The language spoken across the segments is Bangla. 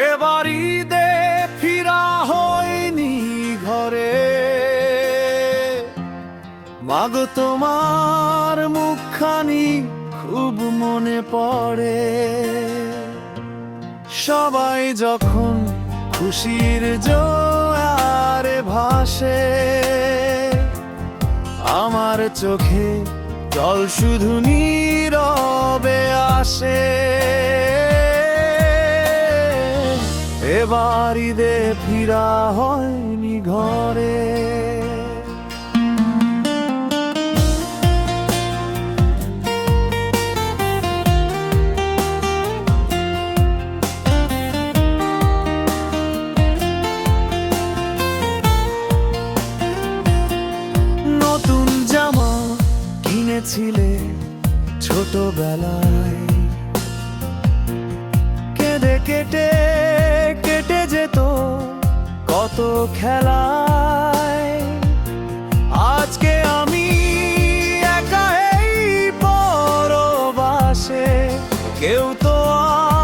এবার ঈদে ফিরা হয়নি ঘরে, মাগো তোমার মুখখানি খুব মনে পড়ে। সবাই যখন খুশির জোয়ারে ভাসে, আমার চোখে জল শুধু নীরবে আসে। এবার ঈদে ফিরা হয়নি ঘরে। নতুন জামা কিনেছিলে ছোটবেলায়, কেঁদে কেটে কেটে যেত কত খেলায়। আজকে আমি একা এই পরবাসে, কেউ তো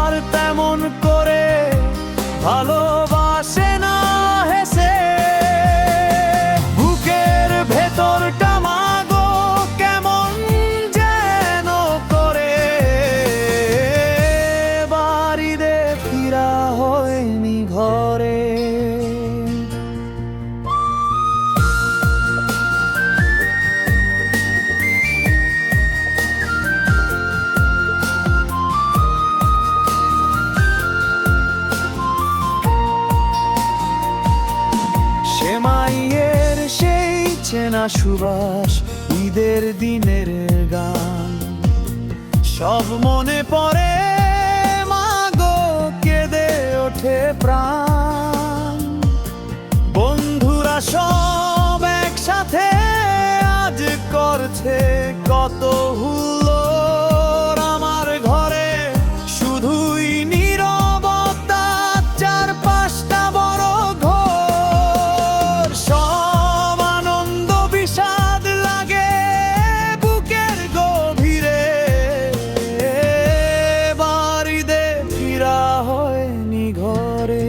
আর তেমন করে ভালোবাসে না হেসে। বুকের ভেতরটা মাগো কেমন যেন করে, বাড়িতে ফিরা হয়নি ঘরে। সেমাইয়ের সেই চেনা সুবাস, ঈদের দিনের গান সব মনে পড়ে, মাগো কেঁদে ওঠে প্রাণ। বন্ধুরা সব একসাথে আজ করছে কত হুল্লোড়, আমার ঘরে শুধুই নীরবতা, চারপাশটা বড় ঘোর। সব আনন্দ বিষাদ লাগে বুকের গভীরে, বাড়িতে ফিরা হয়নি ঘরে।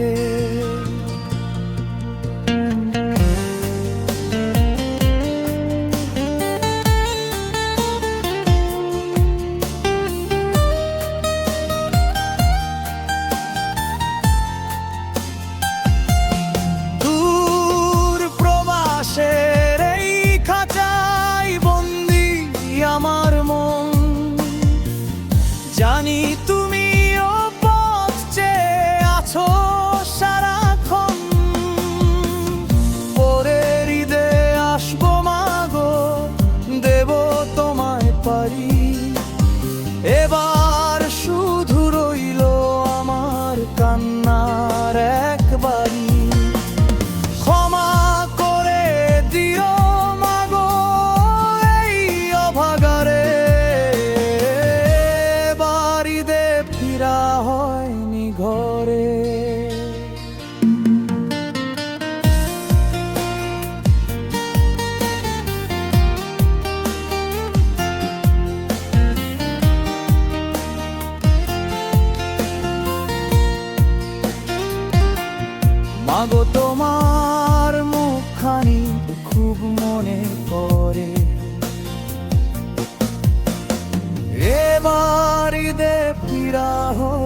দূর প্রবাসের এই খাঁচায় বন্দি আমার মন, জানি তুমিও পথ চেয়ে আছো সারাক্ষণ। পরের ঈদে আসবো মাগো, দেব তোমায় পারি। এবার শুধু রইল আমার কান্নার একবারই। ক্ষমা করে দিও মাগো এই অভাগারে, বাড়িতে ফিরা হয়নি ঘরে। মাগো তোমার মুখখানি খুব মনে পড়ে, এবার ঈদে ফিরা হয়।